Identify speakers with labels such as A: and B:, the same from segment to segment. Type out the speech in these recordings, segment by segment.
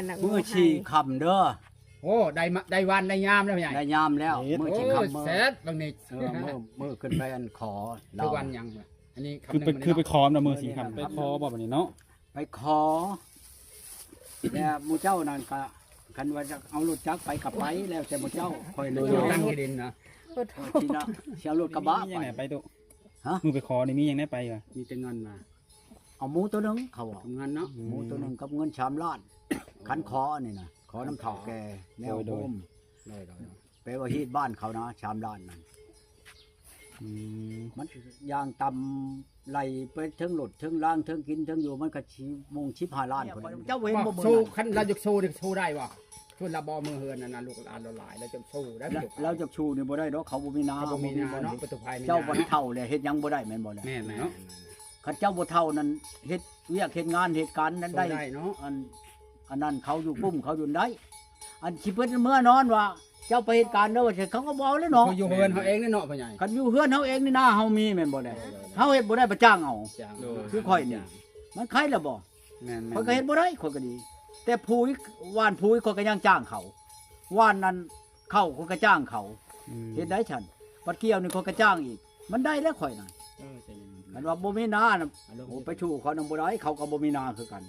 A: น่ะ
B: มือฉี่คำเด้อ
C: โอ้ได้วันได้ยามแล้วใหญ่
B: ได้ยามแล้วมือ
C: โอ้
B: ฉี่คำมือ
C: แสดบางนี่
B: มือขึ้นไปอันขอ
C: คือวันยังอันนี้
D: คือไปคอมนะมือสีคำไปคอบอกแบบนี้เนาะ
B: ไปขอแต่หมูเจ้านั่นก็คันว่าจะเอารถจักรไปกับไปแล้วแต่หมูเจ้าคอยเลย
C: ตั้งที่ดินนะ
B: ทีละเชียวรถกระบะ
D: มียัง
B: ไป
D: ไงไปตุ
B: ฮะ
D: มือไปคอนี่มียังไงไปวะ
C: มีแต่เงินมา
B: เอาหมูตัวหนึงเขาบอก
C: ทำงานเนาะ
B: หมูตัวหนึงกับเงิน3 ล้านคันขอนี่นะขอน้ำเถาแกแนวโฮม
C: ได้
B: แปลว่าฮีดบ้านเขานะ3 ล้านนั่น
D: อืม
B: มันยางตำไหลไปเทิงหลดเทิงล่างเทิงกินเทิงอยู่มันก็15 ล้านคนเจ้าเว้นบ่มื
C: สู้
B: อ
C: คันเราจะสู้ดิสู้ได้บ่ช่วยระบอมือเฮือนนั่นลูกหลานเราหลายแล้วจะสู้ได้
B: เราจะชูนี่บ่ได้ดอกเขาบ่มีนา
C: เขาบ่มีนา
B: บ่
C: เนาะประตูภัย
B: เจ้าบ่เฒ่าเลยเฮ็ดหยังบ่ได้แม่นบ่ล่ะ
C: แม่เนาะ
B: คันเจ้าบ่เฒ่านั้นเฮ็ดเวียกเฮ็ดงานเหตุการณ์นั้นได้
C: ได้เนาะ
B: อันนั้นเขาอยู่ปุ้มเขาอยู่ได้ อันสิเพิ่นเมื่อนอนว่า เจ้าไปเหตุการณ์เด้อว่าเถอะเขาก็บ่เอาเลยเนาะ
C: เขาอยู่เฮือนเขาเองนี่เนาะพ่อใหญ่
B: คันอยู่เฮือนเฮาเองนี่นาเฮามีแม่นบ่ได้เฮาเฮ็ดบ่ได้ประจ้างเอา คือข่อยนี่ มันใครล่ะบ่
D: แม่น
B: ข่อยก็เฮ็ดบ่ได้ข่อยก็ดี แต่ผู้ว่านผู้ข่อยก็ยังจ้างเขาว่านนั้นเข้าข่อยก็จ้างเขาเฮ็ดได้ฉันบัดเกี่ยวนี่ข่อยก็จ้างอีก มันได้แล้วข่อยน่ะคันว่าบ่มีนาน่ะโอ้ไปชูเขานำบ่ได้เขาก็บ่มีนาคือกัน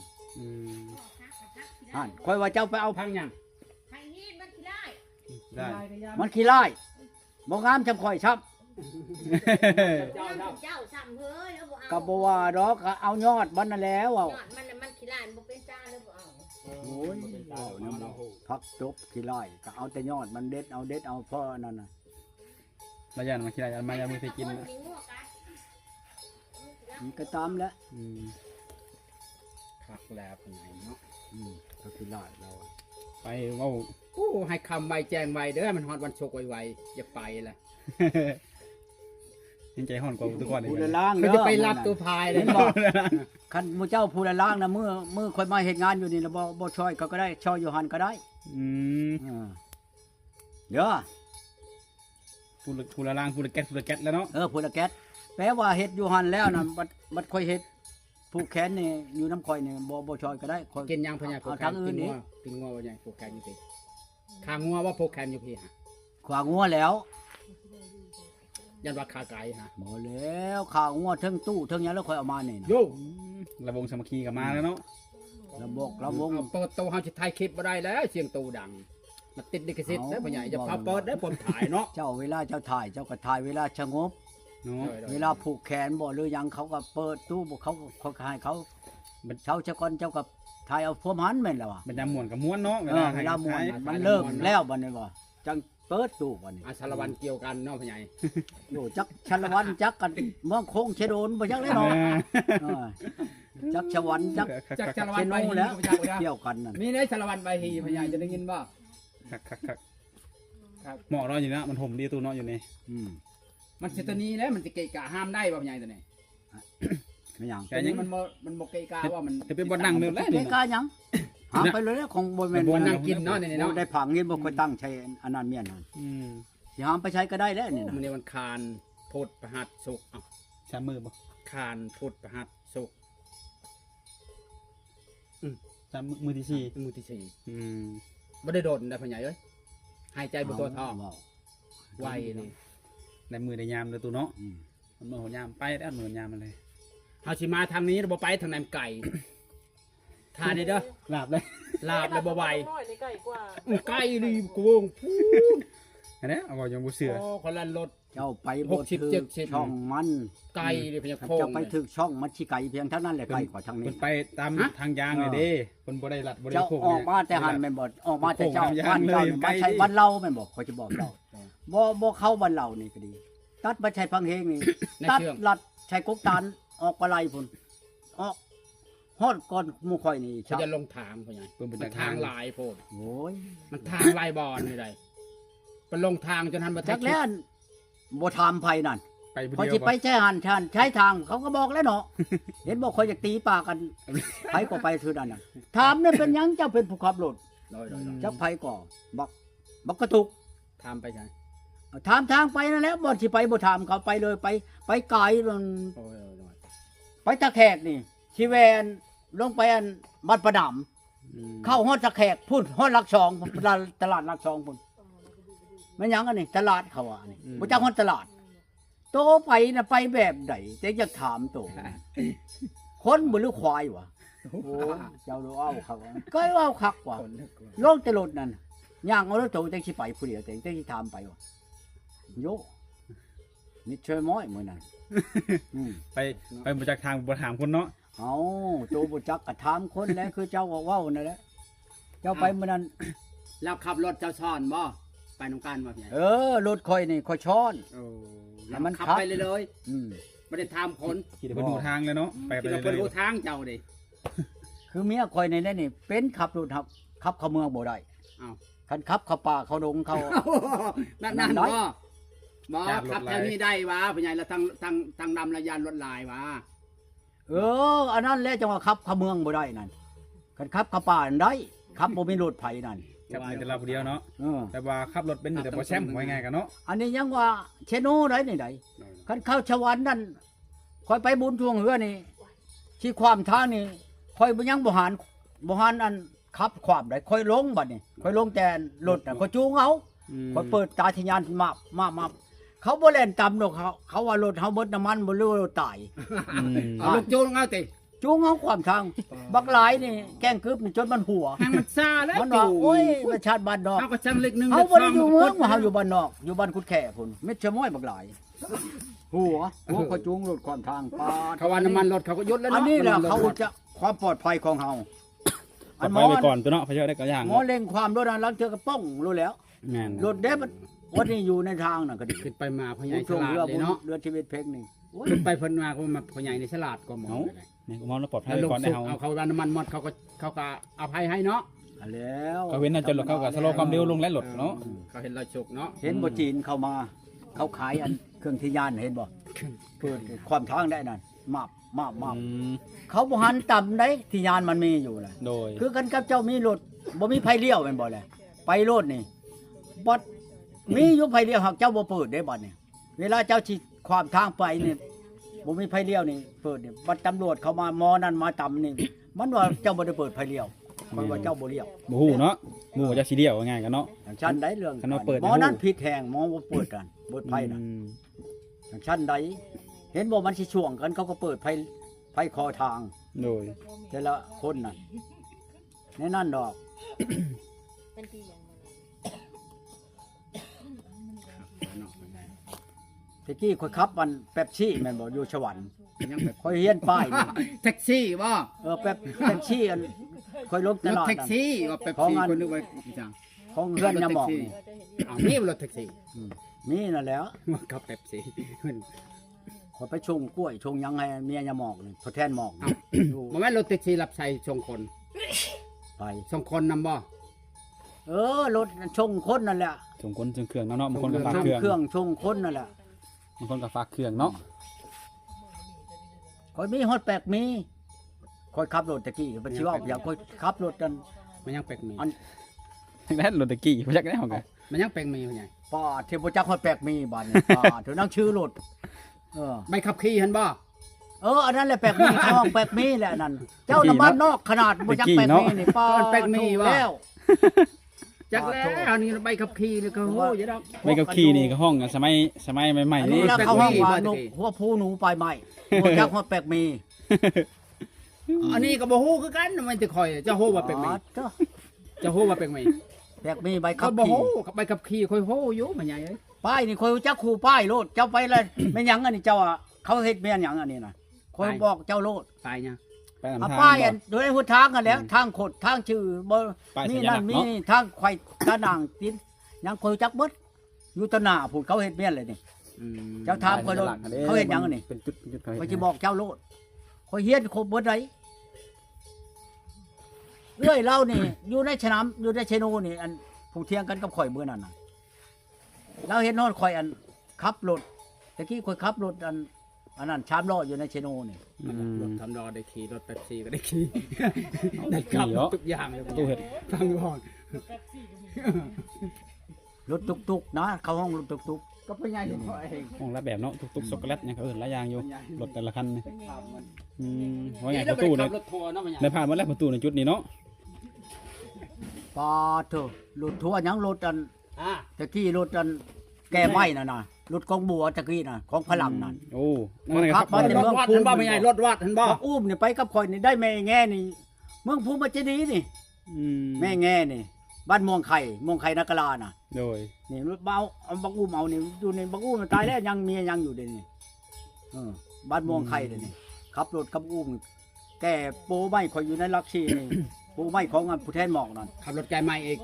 B: ข่อยว่าเจ้าไปเอา
C: พังยัง
A: ทางนี้มันขี้ไล่
D: ได้
B: มันขี้ร้ายบ่งามจำข่อยชับ
A: เจ้าซ้ำเฮ้ยแล้วบ่เอา
B: ก็บ่ว่าดอกก็เอายอดมันนั่นแล้วเอา
A: ยอดมันขี้ไล่บ่เป็นจ้าแล้วบ่เอา
B: โอ้ยเอาน้ำพักจบขี้ร้ายก็เอาแต่ยอดมันเด็ดเอาพ่อนั่นน่ะ
D: ระยะมาคิดอะไรมายามือไปกิน
B: มันก็ตามแล้ว
C: คักแล้วพ่อใหญ่เนาะ
B: ก็ขี้ร้ายเรา
D: ไปเว้า
C: โอ้ให้คำไวแจ้งไวเด้อมันฮอดวันศุกร์ไวๆอย่าไปละ
D: ยังใจห่อนกว่าทุกคนเลย
B: ผู้ละล่าง
C: เขา
B: เด้อ
C: จะไปรับตัวพายเลย
B: เห็นบ่คันหมู่เจ้าผู้ละล่างนะมื้อค่อยมาเฮ็ดงานอยู่นี่แล้วบ่ช่วยเขาก็ได้ช่วยอยู่หันก็ได้
D: อืม
B: เด้อ
D: ผู้ละล่างผู้ละแก๊สแล้วเนาะ
B: ผู้ละแก๊สแปลว่าเฮ็ดอยู่หันแล้วน่ะบัดค่อยเฮ็ดผูกแขนนี่อยู่น้ำข่อยนี่บ่ช่วยก็ได้ค่อย
C: กินยังพ่อใหญ่ผูกแขนกินงัวพ่อใหญ่ผูกแขนอยู่พี่ขางัวว่าผูกแขนอยู่พี่ฮะ
B: ขวางงัวแล้ว
C: ยันว่าขาไก่ฮะ
B: บ่แล้วข่าวงัวเทั้งตู้เทั้งหยังแล้วค่อยเอามานี่นะ
C: โย่
D: ระวงสามัคคีกับมาแล้วเนาะ
B: ระวง
C: เปิดตู้เฮาสิถ่ายคลิปบ่ได้แล้วเสียงตู้ดังมันติดลิขสิทธิ์เด้อพ่อใหญ่อย่าพาเปิดได้ผมถ่ายเนาะ
B: เจ้าเวลาเจ้าถ่ายเจ้าก็ถ่ายเวลาสงบ
D: เนาะ
B: เวลาผูกแขนบ่หรือหยังเขาก็เปิดตู้บ่เขาให้เขาเช้าเจ้าก่อนเจ้าก็ถ่ายเอาพวมหันแม่นแล้วว่ะ
D: บรรยาม่วนกับม้วนเนาะ
B: เวลาม่วนมันเลิกแล้วบัดนี้บ่จังเปิดตู้บัดนี้
C: อาสารวันเกี่ยวกันเนาะพ่อใหญ่
B: อยู่จักชลวันจักกันเมืองคงเชโดนบ่จักเลยเนาะจักชวันจัก
C: จักสาร
B: เช
C: วัน
B: โน
C: ไป
B: แล้ว
C: แล้ว
B: เกี่ยวกันนั่น
C: มีได้สารวันไปฮีพ่อใหญ่จะได้ยินบ่
D: ครับเหมาะเนาะอยู่นะมันห่มดีตู้เนาะอยู่นี่
C: มันสิตัวนี้แล้วมันสิเกะกะห้ามได้บ่พ่อใหญ่ตัวนี้
B: ไม่หยัง
C: แต่นี้มันบ่เกะกะว่ามัน
D: เป็นบนนั่งเดิมแล้ว
B: เก
D: นี่
B: กาหยังหาไปเลยของบ่แม่น
C: บ่นั่งกินเนาะนี่เนาะ
B: ได้ผังเงินบ่ค่อยตั้งใช้อันนั้นเมียนนั่น
D: อืม
B: สิหามไปใช้ก็ได้แล้วนี่นะ
C: มันในวันคานพุธประหัสศุกร์อ้าว
D: ชามือบ่
C: คานพุธประหัสศุกร์
D: ชามือที่สี่
C: มือที่สี่
D: อืม
C: บ่ได้โดนได้พ่อใหญ่เอ้ยหายใจบ่ตัวท้องไวนี่
D: ในมือในยามเลยตู้เนาะมันมือหัวยามไปแล้วมือยามมันเลย
C: เฮาสิมาทางนี้บ่ไปทางนั้นไก่ทานนี่เด้อ
D: หลับเลย
C: ลาบแล้วบ่ไหว
A: น้อยนี่ไก่กว่า
C: ไก่นี่โกงพูด
D: อันนี้เอาบอกยังบุเสือ
C: โอ้คนละรถ
B: เจ้าไปบ่
C: 60
B: ถึก
C: 70
B: ช่องมัน
C: ไก่นี่พญาโคง
B: เจ้าไปถึกช่องมันสิไก่เพียงเท่านั้นแหละไก่กว่าทาง
D: มั
B: นี้
D: นไปตามทางยางเลยเด้คนบ่ได้หลัดบ่ได้
B: เจ้า
D: โคก
B: ออกมาแต่หันแม่นบ่ออกมาแต่เจ้า
D: โค้ง
B: บ้าน
D: ทำยาง
B: เจ้า
D: เลย
B: มาใช้
D: ไกล
B: บ้านเราแม่นบ่ขอยจะบอกเจ้าบ่เข้าบ้านเรานี่ก็ดี ตัดมาใช้พังเฮงนี่
C: ใน
B: ตัด
C: เชื่อง
B: ลัดใช้กกตาลออกปลาไหลพุ่นออกฮอดก่อนหมู่ข่อยนี่
C: เขาจะลงทางพ่อใหญ่
D: เพิ่นบ่
C: มั
D: จาก
C: น
D: ทา
C: ทาง งลายโพด
B: โอ้ย
C: มันทางลายบอลนี่ได้มันลงทางจนทันบ่ทั
B: จั
C: น
B: กแล้วบ่ถามไผนั่น
D: ไปผู้
B: พอ
D: เดียว
B: สิไป
D: บ่
B: ใช้หันชันใช้ทางเขาก็บอกแล้วเนาะ เห็นบอกคอยจะตีปากกัน ไผก็ไปคือนั่นน่ะถามเนี่ยเป็นหยังเจ้าเป็นผู้ขับรถ
C: โดย
B: จักไผก็บักกระตุก
C: ทำไปใช่
B: ถามทางไปนั่นแหละบ่สิไปบ่ถามเขาไปเลยไปไกลนั่น
C: โอ้ย
B: ไปตะแขกนี่ชีแวนลงไปอันบ้านประดำ เข้าฮอดตะแขกพุ่นฮอดหลักสองตลาดหลักสองพุ่นแม่นหยังอันนี้ตลาดเขาว่านี่บ่จักฮอดตลาดโตไปน่ะไปแบบใดแต่อยากถามโตคนบ่หรือควายวะโอ้เจ้าดูเอาครับก็เอาคักว่ะลงแต่รถนั่นย่างเอารถโตจังสิไปผู้เดียวแต่จังสิถามไปว่าโยนี่ช่วยม้อยมื้อนั้น
D: ไปบ่จักทางบ่ถามคนเนาะ
B: เอาโตบ่จักก็ถามคนแหล้วคือเจ้าก็เว้านั่นแหละเจ้าไปมื้อนั้น
C: แล้วขับรถเจ้าซ่อนบ่ไปนำกันบ่พี่ใหญ่
B: รถค่อยนี่ค่อยช้อน
C: แล้วมันขับไปเลยบ่ได้ถามคน
D: ขี่ไปดูทางเลยเนาะไป
C: ที่เรา
D: เล
C: เพิ่น
D: ย
C: รู้ทางเจ้าดิ
B: คือเมียค่อยในนั้นนี่เป็นขับรถขับเข้าเมืองบ่ได้
C: อ้าว
B: คันขับเข้าป่าเข้าดงเข้า
C: นั่นบ่ขับแถวนี้ได้วะพี่ใหญ่แล้วทางดำระยานรถลายวะ
B: อันนั้นแหละจังว่าขับเข้าเมืองบ่ได้นั่นคันขับเข้าป่านั่นได้ขับบ่มีรถไผนั่น
D: กับแต่เราผู้เดียวเนาะแต่ว่าขับรถเป็นอยู่แต่บ่แชมป์ว่าง่ายกันเนาะ
B: อันนี้ยังว่าเชโนได้นี่ได้คันเข้าชวันนั่นค่อยไปบุญทวงเฮือนี่ที่ความทางนี่ค่อยบ่ยังบ่หันอันขับความได้ค่อยลงบัดนี้ค่อยลงแต่รถน่ะค่อยจูงเอาค่อยเปิดตาทะยานมาเขาบ่เล่นตามดอกเขาว่ารถเฮาเบิดน้ำมันบ่รู้ว่าตาย
C: เอาลูกโจงเอาติ
B: จูงเอาความทางบักหลายนี่แกล้งกึบนี่จนมันหัว
C: ให้มันซาแล้ว
B: มันว่าโอ้ยประชาติบ้านนอก
C: เฮาก็จังเล็กนึง
B: เฮาบ่ได้อยู่เมืองเฮาอยู่บ้านนอกอยู่บ้านกุดแค่พุ่นเม็ดชะม้อยบักหลายหัวก็จูงรถความทางปาด
C: เขาว่าน้ำมันรถเขาก็ยดแล้วเนาะ
B: อันนี้แหละเขาจะความปลอดภัยของเฮา
D: อันไปก่อนตัวเนาะพะเยอะได้ก็อย่าง
B: หมอเล็งความรถนั้นลังเจอกระป้องรู้แล้ว
D: แม่น
B: รถเด็บวันนี้อยู่ในทางน่ะก็ดี
C: ขึ้นไปมาพ่อใหญ่ฉ
B: ช่วง
C: ลาด
B: เรือ
C: เลยเนาะ
B: เรือชีวิตเพกนี่
C: ขึ้นไปเพิ่นมาก็มาพ่อใหญ่ในฉลาดกว่าหมอเลย
D: นี่ก็มองแล้วปลอดภัย
C: แล้วลง
D: ก่อนได้
C: สุก
D: เฮา
C: เอาเขาว่าน้ำมันหมดเขาก็อภัยให้เนาะ
B: แล้ว
D: ก็เว้นน่าจะรถเข้ากับสโลความเร็วลงและรถเนาะ
C: เขาเห็นเราสุกเนาะ
B: เห็นบ่จีนเข้ามาเขาขายอันเครื่องที่ยานเห็นบ่เปิดความทางได้นั่นมาบเขาบ่หันต่ำได้ที่ยานมันมีอยู่แหละ
D: โดย
B: คือกันกับเจ้ามีรถบ่มีไผเลี้ยวแม่นบ่แหละไปโลดนี่บ่มีอยู่ไผเลี้ยวหากเจ้าบ่เปิดได้บัดนี่เวลาเจ้าสิความทางไปนี่บ่มีไผเลี้ยวนี่เปิดนี่บัดตำรวจเขามาหมอนั่นมาตำนี่มันว่าเจ้าบ่ได้เปิดไผเลี้ยวมันว่าเจ้าบ่เลี้ยว
D: บ่ฮู้เนาะหมู่จะสิเดียวว่าง่ายกันเนาะ
B: อย่างชั้นใดเรื่อง
D: คันว่าเปิด
B: หมอนั้นผิดแหงหมอบ่เปิดกันเปิดไผน่ะอย่างชั้นใดเห็นบ่มันสิช่วงกันเขาก็เปิดไผคอทาง
D: โดย
B: แต่ละคนน่ะในนั่นดอก
A: เป็นที่อย่างนั้น
B: ตะกี้ค่อยขับมันเป๊ปซี่แม่นบ่อยู่สวรรค์
C: ยังแบบ
B: ค่อยเฮียนป้ายนี่
C: แท็กซี่บ่
B: เป๊ปซี่อันค่อยลบต
C: รถ
B: ลอด
C: แท็ก
B: นั่น
C: ซี่ว่าแป๊บซี่คนนึกว่าจัง
B: ของเฮือนยาหมอกนี่
C: อ้าวนี่รถแท็กซี่
B: นี่นั่นแหล้ว
C: ว่าขับแป๊บซี่เพิ่น
B: ขอยไปชงกล้วยชงหยังให้เมียยาหมอกนี่ทดแทนหมอกนี่อยู่
C: บ่แม่นรถแท็กซี่รับใช้ส่งคน
B: ไป
C: ส่งคนนำบ่
B: รถชงคนนั่นแหละ
D: ส่งคนส่งเครื่องเนาะบางคนก็ฝาก
B: ชง
D: เครื่อง
B: เครื่องชงคนนั่นแหละ
D: บางคนก็ฝากเครื่องเนาะ
B: ค่อยมีฮอดแปลกมีค่อยขับรถตะกี้เป็นสิว่าอยากค่อยขับรถกัน
C: มันยังแปลกมี
B: อัน
D: ทั้งนั้นรถตะกี้บ่จักได้เฮาก็
C: มันยังแปลกมีพ่อใหญ่
B: ป้าเทพจักฮอดแปลกมีบัดนี้ป้าเดี๋ยวนั่งชื่อรถเออ
C: ใบขับขี่หั่นบ่
B: อันนั้นแหละแปลกมีช่องแปลกมีแหละนั่นเจ้าน้ำบ้านนอกขนาดบ่จักแปลกมีนี่ป้าถูกแล้ว
C: จักแล้วอันนี้ใบขับขี่นี่ก็โหอย่าดอก
D: ไปกับขี่นี่ก็ห้องกันสมัยใหม่
B: อัน
D: ๆ
B: นี้
D: นี่
B: แล้วเขาห้องว่า
C: แปลกมี
B: หนูหัวผู้หนูไปใหม่บ่จักฮอดแปลกมี
C: อันนี้ก็บ่ฮู้คือกันมันจะคอยจะฮู้ว่าแปลกมี
B: จ้ะ
C: จะฮู้ว่าแปลกมี
B: แปลกมีใบขั
C: เขา
B: บ
C: บ่
B: ขี่
C: ฮู้ใบขับขี่ค่อยฮู้อยู่พ่อใหญ่เอ้ย
B: ป้ายนี่คอยจักขู่ป้ายโลดเจ้าไปเลยแม่นหยังอันนี้เจ้าอ่ะเขาเฮ็ดแม่นหยังอันนี้น่ะคอยบอกเจ้าโลด
C: ตายเนี่ย
D: ไปนำ
B: อ่ะ
D: ทาง
B: ป้าย
D: บ่
B: อันโดยหัวทางกันแล้วทางขดทางชื่อบ่
D: ป้าย
B: มี
D: สัญลั
B: นั่
D: ก
B: น
D: ษณ์
B: มี
D: เนาะ
B: ทางไข่ตะนางตินยังคอยจักเบิดอยู่ตะหน้าพูดเขาเฮ็ดแม่นเลยนี่ เจ้าถามคอยโลดเขาเฮ็ดหยังอันนี้
D: เป็นจุดเขา
B: คอย
D: เฮ็
B: สิ
D: ด
B: บอกเจ้าโลดคอยเฮียนครบเบิดไดเอ้ยเรานี่อยู่ในสนามอยู่ในเชโนนี่อันผู้เที่ยงกันกับข่อยมื้อนั้นน่ะเราเห็นนอนข่อยอันขับรถตะกี้ข่อยขับรถอันนั้นชามล้ออยู่ในเชโนนี่
C: รถทำรอได้ขี่รถแป๊บซี่ก็ได้ขี่ได้ขับทุกอย่างเลย
D: ตู้เฮ็ด
C: ฟังก่อน
B: รถตุกๆนะเข้าห้องรถตุก
C: ก็พ่อใหญ่ของเขาเอง
D: ห้องละแบบเนาะทุกๆช็อกโกแลตเนี่ยเขาเอิ้นหลายอย่างอยู่รถแต่ละคันนี่ว่าไง
C: นี่
D: ประตู
C: ขั
D: เนี่ย
C: บรถทัวร์เนาะพ่อใหญ่
D: ได้ผ่านมาแล้วประตูในจุดนี้เนาะ
B: ปาเถอะรถทัวร์หยังรถอัน
C: อ่า
B: ตะกี้รถอันแก้ไม้น่ะนะรถกองบัวตะกี้น่ะของพลังนั่น
D: โอ้นั่นไงครับ
B: ครับ
C: รถวัดเห็นบ่ไม่ใหญ่รถวัดเห็นบ่
B: บอกอุ้มนี่ไปกับข่อยนี่ได้แม่แง่นี่เมืองภูมิเจดีย์นี่
D: อืม
B: แม่แง่นี่บ้านม่วงไข่นากลาน่ะ
D: โดย
B: นี่รถเบาเอาบักอุ้มเอานี่อยู่ในบักอุ้มมันตายแล้วยังเมียยังอยู่เดี๋ยวนี้บ้านม่วงไข่เดี๋ยวนี้ขับรถกับอุ้มแก่โปไม้ข่อยอยู่ในลักชีนี่โปไม้ของผู้แทนหมอกนั่น
C: ขับรถแกใหม่อีก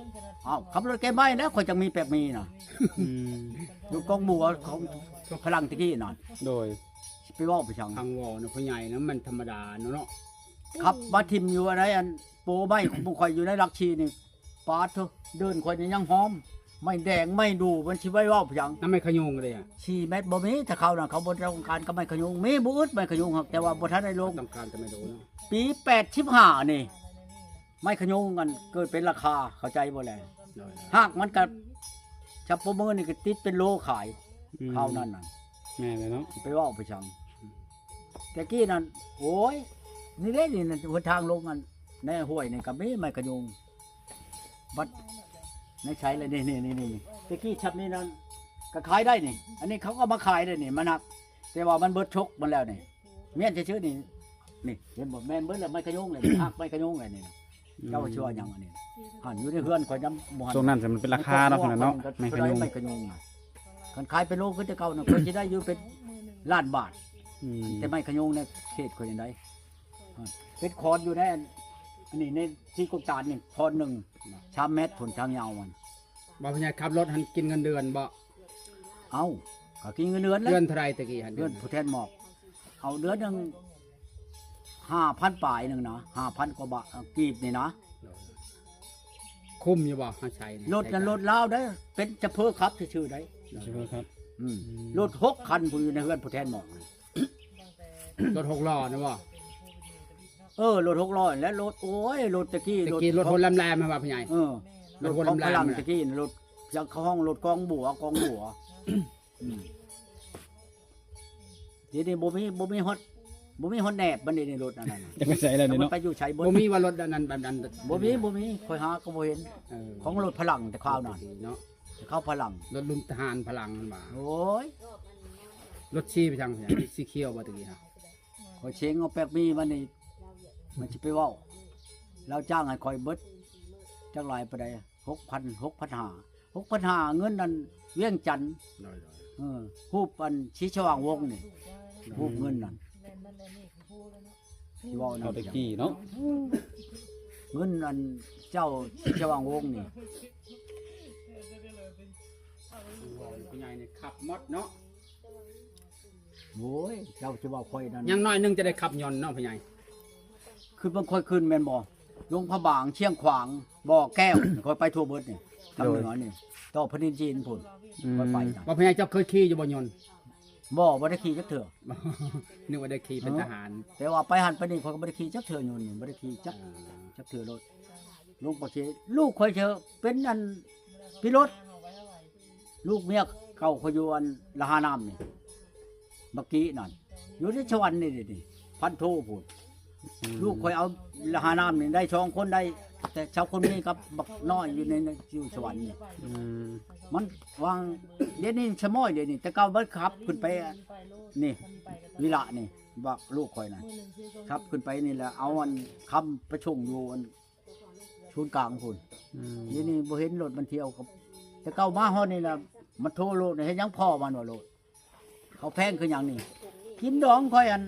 B: เอ้าขับรถแก่ไม้แล้วข่อยจังมีแปลกมีน่ะ
D: อืม
B: รถกองบัวของพลังตะกี้นั่น
D: โดย
B: ไปเว้าไปชัง
C: ทางวอนะพ่อใหญ่นะมันธรรมดาเนาะ
B: ขับมาทิมอยู่อะไรอันโปไม้ของข่อยอยู่ในลักชีนี่ปาดเถอะเดินข่อยนี่ยังหอม ไม่แดงไม่ดูมันสิไว้เว้าไปชัง
C: น้ำไม่ขยุงเลยอ่ะ
B: 4 เม็ดบ่มีถ้าเขาน่ะเขาบ่ต้องการก็ไม่ขยุงมีบ่อึดไม่ขยุงครับแต่ว่าบ่ทันได้ลง
C: ต้องการจะไม่โดนเนาะ
B: ปี85นี่ไม่ขยุงกันเกิดเป็นราคาเข้าใจบ่แล
C: โดย
B: หากมันก็ชับโปรโมอนี่ก็ติดเป็นโลขาย
D: อืม
B: ข้าวนั่นน่ะ
D: แม่เลยเนาะ
B: ไปเว้าไปชังแต่กี้นั่นโอ้ยนี่เด้นี่นั่นหนทางลงอันในห้วยนี่ก็มีไม่ขยุงบัดในใช้เลยนี่แต่กี้ชับนี่นั่นก็ขายได้นี่ อันนี้เขาก็มาขายได้นี่มันหักแต่ว่ามันเบิดชกมันแล้วนี่เมียนชื่อๆนี่นี่เห็นบ่แม่นเบิดแล้วไม่ขยุงเลยหักไม่ขยุงเลยนี่เจ้าชื่อว่าหยังอันนี้หันอยู่ในเฮือนข่อยนำบ่หัน
D: ช่วงนั้นมันเป็นราคาเนาะคนนั้นเนาะไม่ขยุง
B: ไม่ขยุงน่ะคันขายเป็นโลคือแต่เก่าน่ะเพิ่นสิได้อยู่เป็นล้านบาท
D: อืม
B: แต่ไม่ขยุงในเขตคนยังไงเป็นคอนอยู่ในอันนี้ในที่กกตาลนี่คอนหนึ่งชามเม็ดผลทางยาวมัน
C: บ่พ่อใหญ่ขับรถหันกินเงินเดือนบ่
B: เอาก็กินเงินเดือนแล้
C: เดื
B: ว
C: อนเท่าไรตะกี้หัน
B: เดือนผู้แทนหมอก เอาเดือนหนึ่ง5,000 ปลายหนึ่งนะ5,000 กว่าบาทกีบนี่นะ
C: คุ้มอยู่บ่เฮาใช้นี่
B: รถนั้นรถลาวได้อเป็นจะเพ้อครับชื่อๆได้
D: ใช่ไหมครับ
B: รถ6 คันผู้อยู่ในเฮือนผู้แทนหมอก
C: รถ6ล้อนะบ่
B: รถ600และรถโอ้ยรถตะกี้
C: ตะกี้รถคนลำแรมมาว่าพ่อใหญ่
B: รถของพลังตะกี้รถยังเข้าห้องรถกองบัวเดี๋ยวนี้บ่มีฮอตแหนบมันนี่ในรถนั่นน่ะ
D: จะไปใส่อะไร
B: แต่
D: เนี่ย
B: มัน
D: เนาะ
B: ไปอยู่ใช้บ่
C: บ่มีว่ารถอันนั้นแบบนั้น
B: บ่มีค่อยหาก็บ่เห็น
C: เออ
B: ของรถพลังแต่ข้าวนั่น
C: เนาะ
B: แต่ข้าวพลัง
C: รถลุมทหารพลังมันบ่า
B: โอ้ย
C: รถชีไปทางไหนสีเขียวบ่ตะกี้ฮะ
B: ข่อยเชงเอาแป๊กมีมันนี่มันสิไปเว้าเราจ้างให้ข่อยเบิดจักหลายปานใด6,500เงินนั่นเวียงจันทน์
C: น้อย
B: ฮูปอันชี้ชว่างวงนี่ฮูปเงินนั่นที่เว้านั่
D: เอา
B: น
D: ตะกี้เนาะ
B: เงินอันเจ้าชี้ชว่างวงนี่
C: ๆพ่อใหญ่นี่ขับมดเนาะ
B: โอ้ยเจ้าจะว่าข่อยนั่น
C: ยังน้อยหนึงจะได้ขับยนต์เนาะพ่อใหญ่
B: คือมันค่อยขึ้นแม่นบ่ลงพระบางเชียงขวางบ่อแก้ว ค่อยไปทั่วเบิดนี่ทางเหนือนี่ต่อพระนินจีนพุ่นค่อยไปนะ
C: ว่าพ่อใหญ่เจ้าเคยขี่อยู่บ่ยนต์
B: บ่ได้ขี่จักเทื่อ
C: นึกว่าได้ขี่เป็นทหาร
B: แต่ว่าไปหันไปนี่ข่อยก็บ่ได้ขี่จักเทื่ออยู่นี่บ่ได้ขี่จักเทื่อรถลูกบ่ขี่ลูกข่อยเชอเป็นอันพิรถลูกเมียเก่าข่อยอยู่อันละหาน้ำนี่เมื่อกี้นั่นอยู่ในชวันนี่ดิพันโทพุ่น ลูกคอยเอาละหาน้ำนี่ได้2 คนได้ แต่ชาวคนนี้กับบักน้อยอยู่ในอยู่สวรรค์นี่
D: อืม
B: มันวางเดี๋ยวนี้ชะม้อยเดี๋ยวนี้แต่เก่าบัดขับขึ้นไปนี่วิระนี่บักลูกคอยน่ะครับขึ้นไปนี่แหละเอาอันคำประชงอยู่อันศูนย์กลางพุ่น
D: อืม
B: เดี๋ยวนี้บ่เห็นรถมันเที่ยวกับแต่เก่ามาฮอดนี่ล่ะมันโทรโลดเฮ็ดหยังพ่อมันว่าโลดเขาแพงคือหยังนี่กินดองค่อยอัน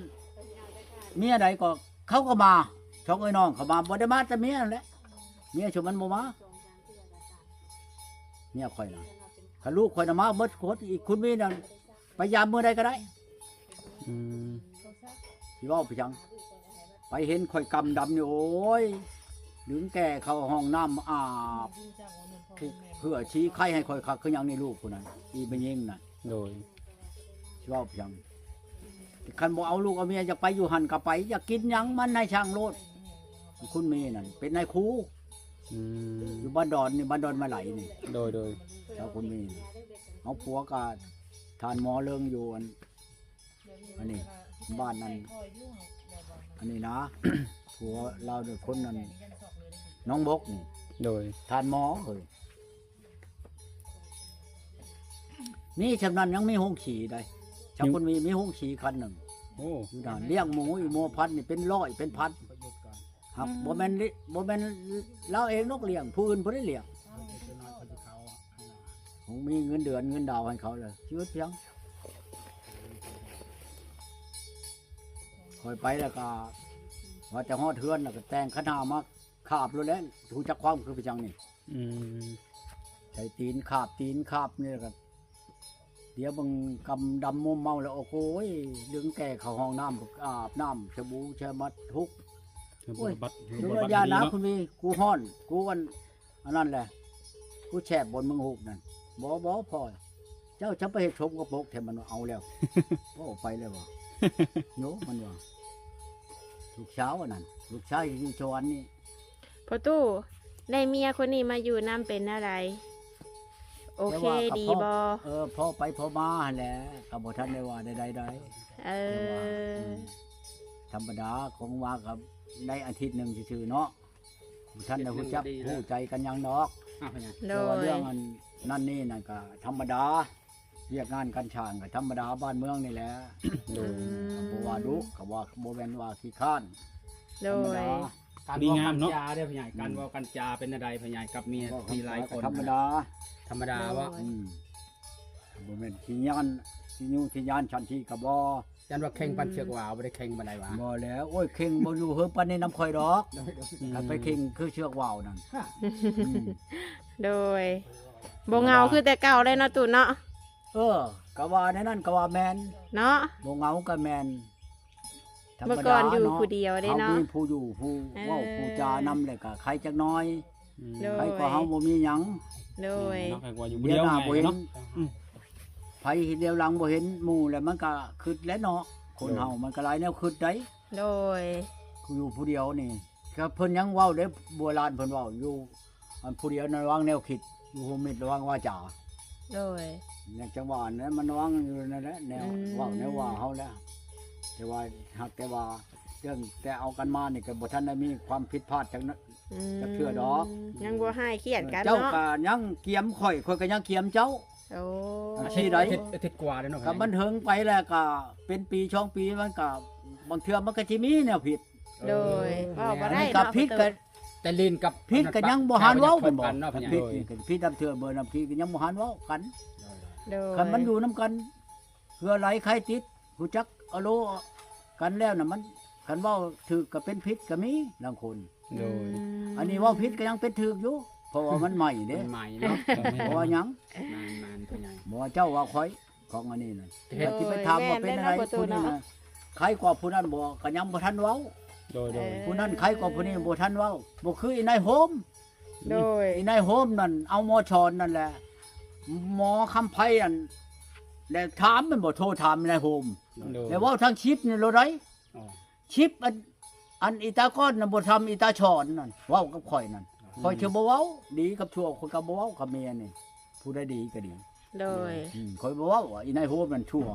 B: เมียใดก็เขาก็มาช่องไอ้น้องเขามาบ่ได้มาแต่เมียนั่นแหละเมียชมมันบ่มาเมียข่อยน่ะถ้าลูกข่อยน่ะมาเบิดโคตรอีกคุณมีนั่นไปยามมื้อใดก็ได้
D: อืม
B: สิเว้าไปจังไปเห็นข่อยกำดำนี่โอ้ยดึงแก่เข้าห้องน้ำอาบเพื่อชี้ไข่ให้ข่อยคักคือหยังนี่ลูกผู้นั้นอีเป็นยิงน่ะ
D: โดย
B: สิเว้าไปจังคันบ่เอาลูกเอาเมียอยากไปอยู่หันก็ไปอยากกินหยังมันนายช่างโลดคุณมีนั่นเป็นนายครู
D: อืม
B: อยู่บ้านดอนนี่บ้านดอนมาไหลนี่
D: โดย
B: เจ้าคุณมีเอาผัวก็ทานหมอเลิงอยู่อันนี้บ้านนั้นอันนี้นะ ผัวเราเด็กคนนั้นน้องบกนี่
D: โดย
B: ทานหมอเฮ้ยนี่ชำนาญยังมีห้องขี่ได้ชาวคนมีห้องขี่คันหนึ่ง
D: โอ้
B: อยู่ด่านเลี้ยงหมูอีโมพันนี่เป็นร้อยเป็นพันครับบ่แม่นเราเองนกเลี้ยงผู้อื่นบ่ได้เลี้ยงผมมีเงินเดือนเงินดาวให้เขาเลยชีวิตเพียงคอยไปแล้วก็ว่าจะฮอดเทือนแล้วก็แต่งคณะมาขาบรู้แล้วรู้จักความคือไปจังนี่
D: อืม
B: ใช้ตีนขาบนี่ก็เดี๋ยวมึงกำดำมุมเมาแล้วโอ้โหดึงแก่เข้าห้องน้ำอาบน้ำชะบูชะมัดทุก โอ้ย
D: บัตร
B: ดู
D: บัตร
B: ยานะ
D: เนาะ
B: คุณมีกูฮ้อนกูวันอันนั้นแหละกูแฉบบนมึงหุบนั่นบ่พอเจ้าจะไปเฮ็ดชมกระโปกแถมมันว่าเอาแล้ว ก็ออกไปแล้วว่ะโยมันว่าลูกเช้าอันนั้นลูกชายอยู่ชวนนี่
E: พอตู้ได้เมียคนนี้มาอยู่น้ำเป็นอะไร โอเคดีบอ
B: พ่อไปพ่อมาหั่นแหละก็บ่ทันได้ว่าใดๆ
E: เออ
B: ธรรมดาของว่ากับในอาทิตย์หนึ่งซื่อๆเนาะท่านได้รู้จักผู้ใจกันยังดอก
C: อ้าวพ่อใหญ่
E: โด
B: แต่ว่าย เรื่องอันนั่นนี่นั่นก็ธรรมดาเรียกงานกันช่างก็ธรรมดาบ้านเมืองนี่แหละ
D: โดย
B: บ่ว่าดุก็ว่าบ่แม่นว่าขี้ข้าน
E: โด
B: ธรรม
E: ย
B: ดา
C: การ
D: ดี
C: เว้าง
D: าม
C: กัน
D: เนาะ
C: จาเด้อพ่อใหญ่การเว้ากันจาเป็นอะไรพ่อใหญ่กับเมียมีหลายคน
B: ธรรมดา
C: ธรรมดาว่า
B: บ่แม่นขี้ยานขี้ยูขี้ยานชันที่ก็บ่
C: ยันว่าแข่งปันเชือกวาวบ่ได้แข่งบันไดวะ
B: บ่แล้วโอ้ยเข่งบ่อยู่เฮิบปานนี้น้ำข่อยดอกคันไปเข่งคือเชือกว่าวนั่นอืม
E: โดยโบเงาคือแต่เก่าเลยเนาะตู่เนาะ
B: ก็ว่าในนั้นก็ว่าแมน
E: เนาะ
B: บ่เหงาก็แมนธรร
E: เมื่อ
B: ม
E: ก่อ
B: ดาน
E: อยู่
B: เนาะ
E: ผู้เดียวได้เนาะ
B: เฮามีผู้อยู่ผู้เว้าผู้จานำเลยก็ใครจักหน้อย
E: โดย
B: ใครก็เฮาบ่มีหยัง
E: โดย
D: เนาะใครว่าอยู่
B: เดี๋
D: เดี
B: ย
D: ยวว
B: หน้า
D: ไง
B: บ่เห็น
D: เนาะ
B: ไผเดียวหลังบ่เห็นหมู่แล้วมันก็คิดแล้วเนาะคนเฮามันก็หลายแนวคิดได้
E: โดย
B: อยู่ผู้เดียวนี่ก็เพิ่นยังเว้าเด้โบราณเพิ่นเว้าอยู่อันผู้เดียวนั้นวางแนวคิดอยู่โฮมิดระวังวาจา
E: โดย
B: อย่างจังหวะนั้นมันวางอยู่นั่นแหละแนว
E: อืม
B: เว่าแนวว่าเฮาแล้วแต่ว่าหากแต่ว่าเรื่องแต่เอากันมานี่ก็บ่ทันได้มีความผิดพลาดจังนั้น จักเทื่อดอก
E: ยังบ่ให้เครียดกัน
B: เจ้า
E: เนาะ
B: ก็ยังเกียมข่อยก็ยังเกียมเจ้า
E: โอ้
B: ที่ใด
C: อาทิตย์กว่าเด้อเนาะพ่
B: ก็
C: อใหญ่
B: มันถึงไปแล้วก็เป็นปีช่องปีมันก็บางเทื่อมันก็สิมีแนวผิด
E: โดยเว่าบ่ได้
B: กับ
E: เนาะ
B: ผิด
E: ประ
B: ก็
E: ตู
C: แต่ลินกับ
B: ผิดก็ยังบ่หันเว้า
C: กั
B: เป็น นบ่
C: กันเนาะพ่อใหญ่
B: ผิดนี่ก็ผิดนํเทื่อเบอร์นํผิดก็ยังบ่หันเว้ากัน
E: โดย
B: คันมันอยู่นํกันเพื่อไหลใครติดรู้จักเอาโลกันแล้วน่ะมันคันเว้าถูกก็เป็นผิดก็มีบางคน
D: โดย
B: อันนี้เว่าผิดก็ยังเป็นถูกอยู่เพราะว่ามันใหม่เด้
C: เป็นใหม่เนาะ
B: เพราะว่าหยัง
C: นานๆพ่อใหญ่
B: บ่ว่าเจ้าว่าข่อยของอันนี้น่ะ
C: เฮ็ด
B: ที่ไปถามว่าเป็นอะไรผู้นี้น่ะใครกว่าผู้นั้นบ่ก็ยังบ่ทันเว้า
D: โดยโดย
B: ผู้นั้นใครกว่าผู้นี้บ่ทันเว้าบ่คืออีนายโฮม
E: โดย
B: อีนายโฮมนั่นเอาหมอชอนนั่นแหละหมอคำไผอันแล้วถามมันบ่โทรถามอีนายโฮม
D: โดย
B: แล้วเว้าทางชิปนี่โลดได้
C: อ๋อ
B: ชิปอันอีตาก้อนน่ะบ่ทำอีตาชอนนั่นเว้ากับข่อยนั่นข่อยสิบ่เว้าดีกับชั่วข่อยก็บ่เว้ากับเมียนี่ผู้ใดดีก็ดี
E: โดย
B: ข่อยบ่เว้าว่าอีนายโฮมนั่นชั่ว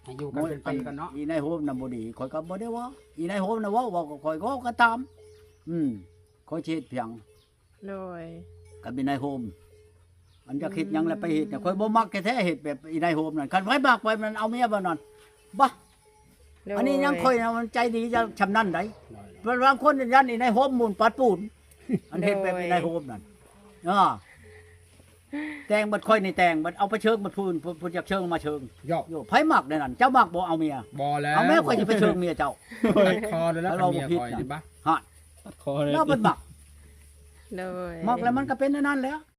C: ให้อยู่กันเป็นปีกันเนาะ
B: อีนายโฮมน่ะบ่ดีข่อยก็บ่ได้เว่าอีนายโฮมน่ะเว้าก็ข่อยก็เว้าก็ตามข่อยสิเฮ็ดเพียง
E: โดย
B: กับอีนายโฮมอันจะคิดหยังแล้วไปเฮ็ดน่ะข่อยบ่มักแท้ๆเฮ็ดแบบอีนายโฮมนั่นคันไว้มักไว้มันเอาเมียบ่นั่นบ่
E: โดย
B: อันนี้ยังข่อยน่ะมันใจดีจะชำนาญได้เพิ่นบางคนยันอีนายโฮมหมุนปัดปูนอันเฮ็ดแบบอีนายโฮมนั่นแต่งบัดข่อยนี่แต่งบัดเอาไปเชิงบัดพูนพูนจากเชิงมาเชิง
C: ยอก
B: โยไผมักได้นั่นเจ้ามักบ่เอาเมีย
C: บ่แล้ว
B: เอาแม่ข่อยสิไปเชิงเมียเจ้า
C: ตัดคอเลยแล้ว
B: เรา
C: เมีย
B: บ่ผิด
C: คอย
B: น่ะ
C: ดิบ่
B: ฮะ
D: คอเลย
B: แล้วมันมัก
E: โดย
B: มักแล้วมันก็เป็นอันนั้นแหล้ว